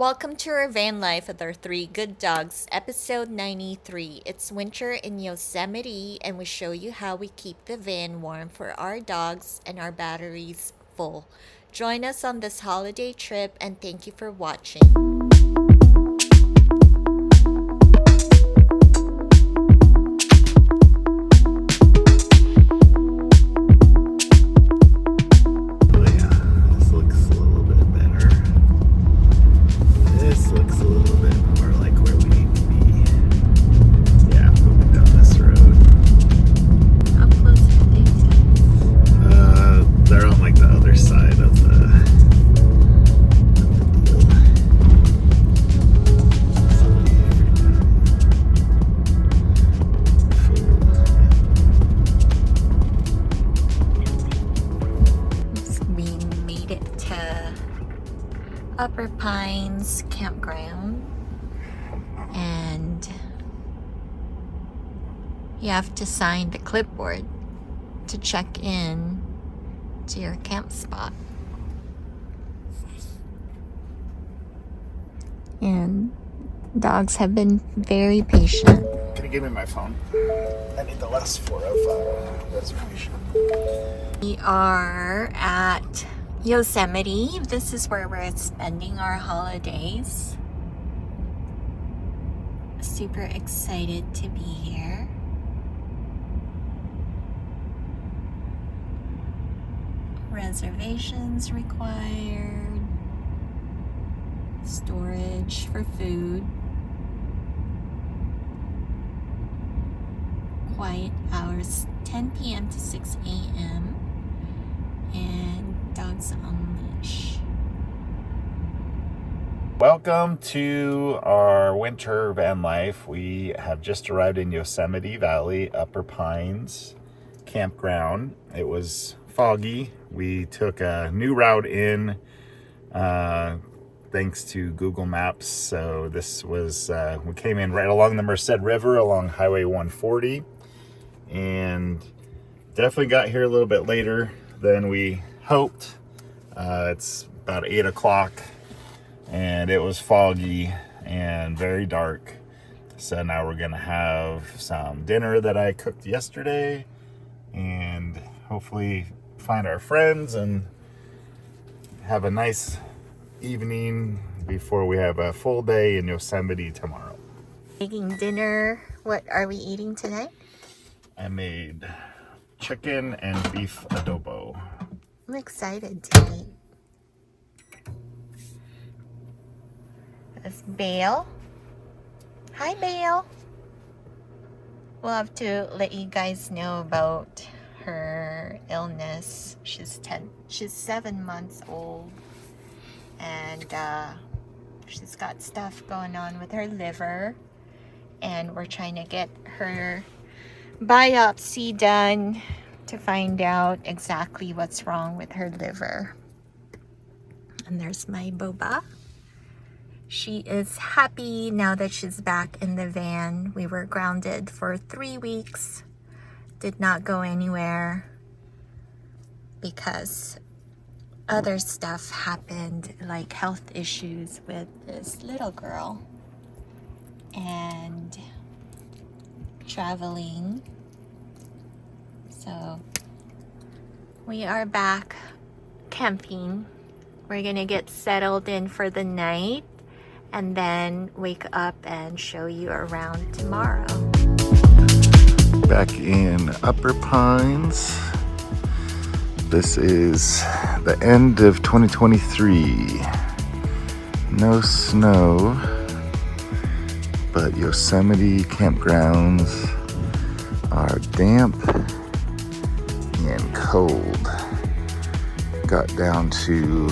Welcome to our van life with our three good dogs, episode 93. It's winter in Yosemite, and we show you how we keep the van warm for our dogs and our batteries full. Join us on this holiday trip, and thank you for watching. Upper Pines campground, and you have to sign the clipboard to check in to your camp spot. And dogs have been very patient. Can you give me my phone? I need the last four of reservation. We are at Yosemite. This is where we're spending our holidays. Super excited to be here. Reservations required. Storage for food. Quiet hours 10 p.m. to 6 a.m. and dogs on leash. Welcome to our winter van life. We have just arrived in Yosemite Valley, Upper Pines campground. It was foggy. We took a new route in thanks to Google Maps. So this was, we came in right along the Merced River along Highway 140 and definitely got here a little bit later than we hoped. It's about 8 o'clock and it was foggy and very dark. So now we're gonna have some dinner that I cooked yesterday and hopefully find our friends and have a nice evening before we have a full day in Yosemite tomorrow. Making dinner. What are we eating tonight? I made chicken and beef adobo. I'm excited to eat. That's Bail. Hi, Bail. We'll have to let you guys know about her illness. She's 7 months old, and she's got stuff going on with her liver, and we're trying to get her biopsy done to find out exactly what's wrong with her liver. And there's my Boba. She is happy now that she's back in the van. We were grounded for 3 weeks. Did not go anywhere because other stuff happened, like health issues with this little girl and traveling. So we are back camping. We're gonna get settled in for the night and then wake up and show you around tomorrow. Back in Upper Pines. This is the end of 2023. No snow, but Yosemite campgrounds are damp and cold. Got down to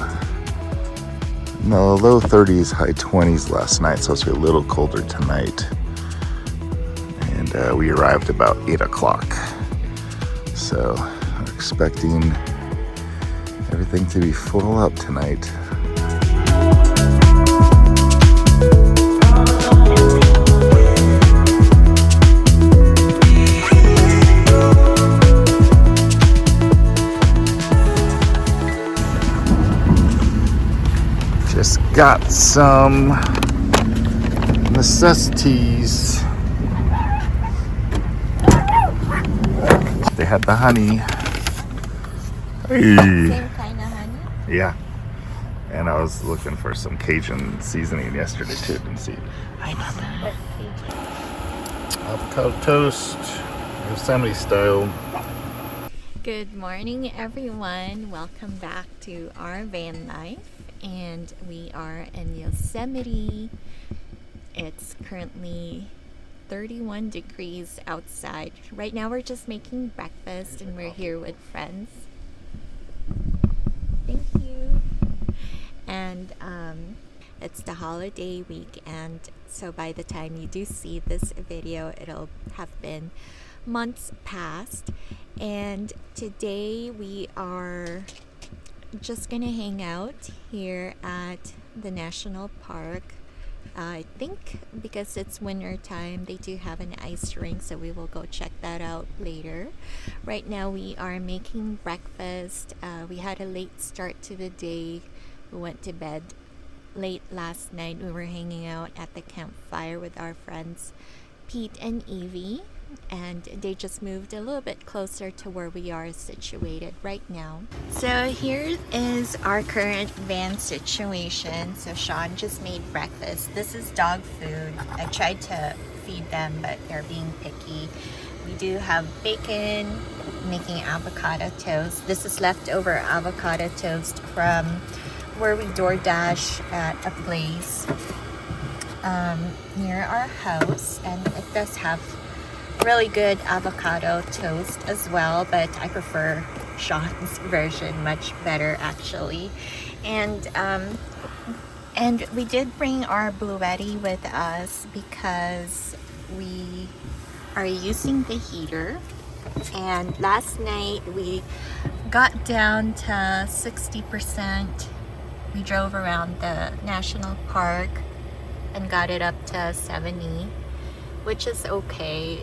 the low 30s, high 20s last night, so it's a little colder tonight. And we arrived about 8 o'clock. So we're expecting everything to be full up tonight. got some necessities. They had the honey. Hey. Same kind of honey? Yeah. And I was looking for some Cajun seasoning yesterday too. Didn't see it. Hi, Mama. Avocado toast, Yosemite style. Good morning, everyone. Welcome back to our van life. And we are in Yosemite. It's currently 31 degrees outside. Right now we're just making breakfast and we're here with friends. Thank you. And it's the holiday weekend, so by the time you do see this video, it'll have been months past. And today we are just gonna hang out here at the national park. I think because it's winter time, they do have an ice rink, so we will go check that out later. Right now we are making breakfast. We had a late start to the day. We went to bed late last night. We were hanging out at the campfire with our friends Pete and Evie, and they just moved a little bit closer to where we are situated right now. So here is our current van situation. So Sean just made breakfast. This is dog food. I tried to feed them, but they're being picky. We do have bacon, making avocado toast. This is leftover avocado toast from where we DoorDash at a place near our house, and it does have really good avocado toast as well, but I prefer Sean's version much better actually. And we did bring our Bluetti with us because we are using the heater, and last night we got down to 60%. We drove around the national park and got it up to 70, which is okay.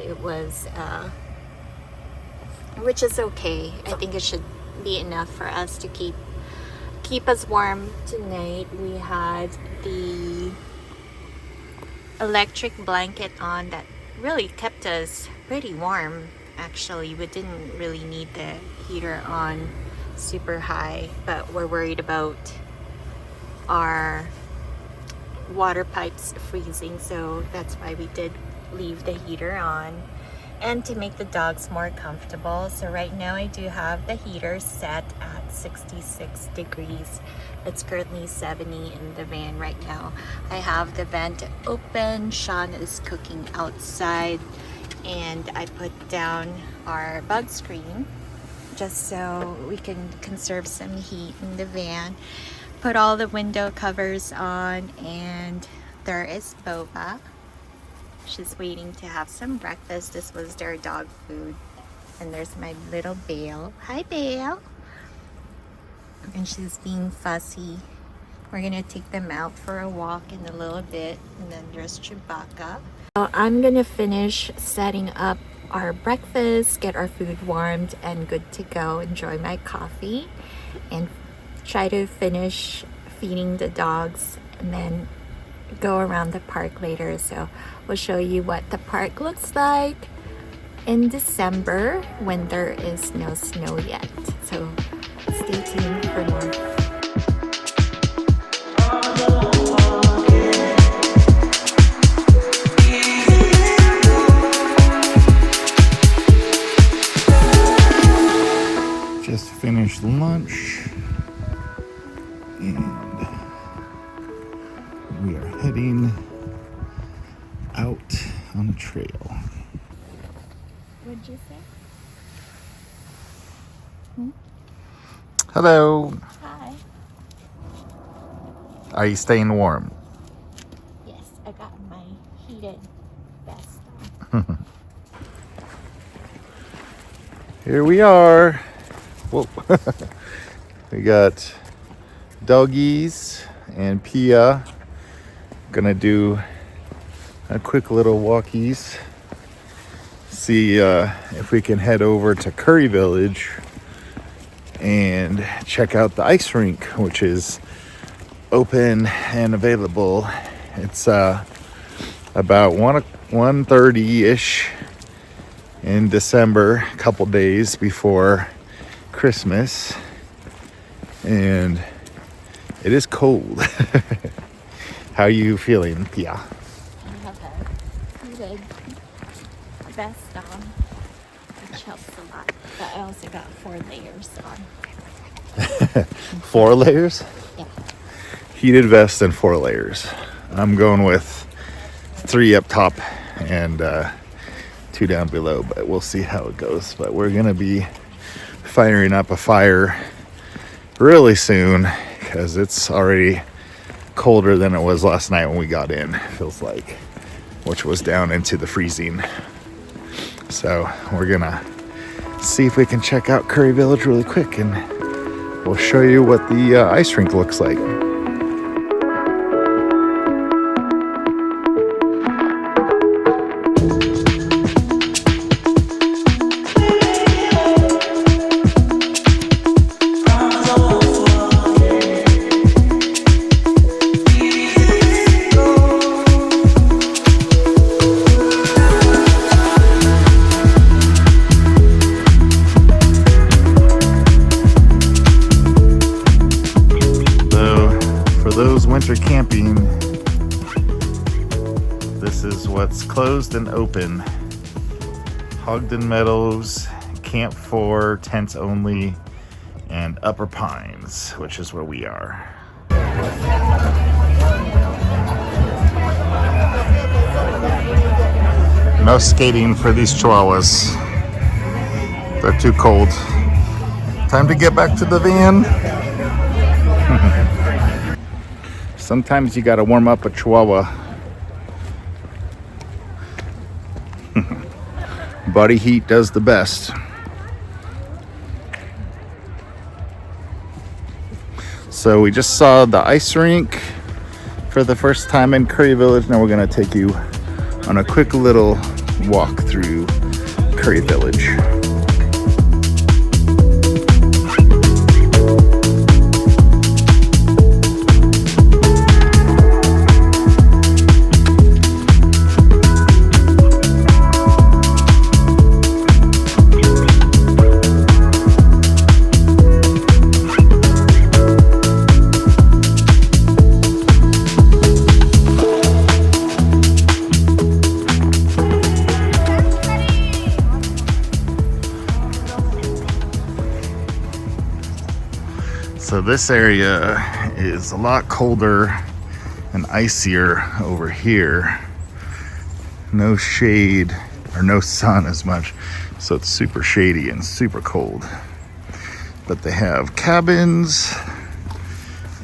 Which is okay. I think it should be enough for us to keep us warm tonight. We had the electric blanket on that really kept us pretty warm. Actually, we didn't really need the heater on super high, but we're worried about our water pipes freezing, so that's why we did leave the heater on, and to make the dogs more comfortable. So right now I do have the heater set at 66 degrees. It's currently 70 in the van right now. I have the vent open. Sean is cooking outside, and I put down our bug screen just so we can conserve some heat in the van. Put all the window covers on, and there is Boba. She's waiting to have some breakfast. This was their dog food. And there's my little Bail. Hi, Bail. And she's being fussy. We're gonna take them out for a walk in a little bit. And then there's Chewbacca. So I'm gonna finish setting up our breakfast, get our food warmed and good to go. Enjoy my coffee and try to finish feeding the dogs, and then go around the park later. So we'll show you what the park looks like in December when there is no snow yet. So stay tuned for more. Just finished lunch, and we are heading out on the trail. What'd you say? Hello. Hi. Are you staying warm? Yes, I got my heated vest on. Here we are. Whoa. We got doggies and Pia. Gonna do a quick little walkies. See if we can head over to Curry Village and check out the ice rink, which is open and available. It's about 1:30-ish in December, a couple days before Christmas, and it is cold. How are you feeling, Pia? I have a heated vest on, which helps a lot. But I also got 4 layers on. 4 layers? Yeah. Heated vest and 4 layers. I'm going with 3 up top and 2 down below, but we'll see how it goes. But we're gonna be firing up a fire really soon because it's already colder than it was last night when we got in, feels like, which was down into the freezing. So we're gonna see if we can check out Curry Village really quick, and we'll show you what the ice rink looks like. Winter camping, this is what's closed and open. Ogden Meadows, Camp 4, tents only, and Upper Pines, which is where we are. No skating for these chihuahuas. They're too cold. Time to get back to the van. Sometimes you gotta warm up a chihuahua. Body heat does the best. So we just saw the ice rink for the first time in Curry Village. Now we're gonna take you on a quick little walk through Curry Village. So this area is a lot colder and icier over here. No shade or no sun as much, so it's super shady and super cold. But they have cabins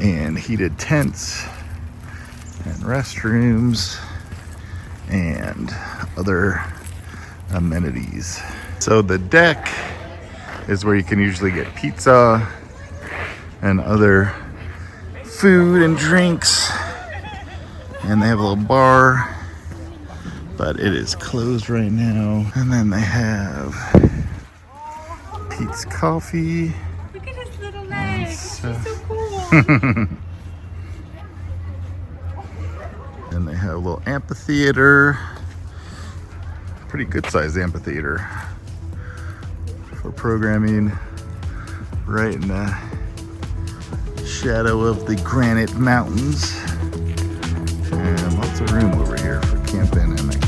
and heated tents and restrooms and other amenities. So the deck is where you can usually get pizza and other food and drinks, and they have a little bar, but it is closed right now. And then they have Pete's Coffee. Look at his little legs. He's so cool. And they have a little amphitheater, pretty good sized amphitheater for programming right in the shadow of the granite mountains, and lots of room over here for camping and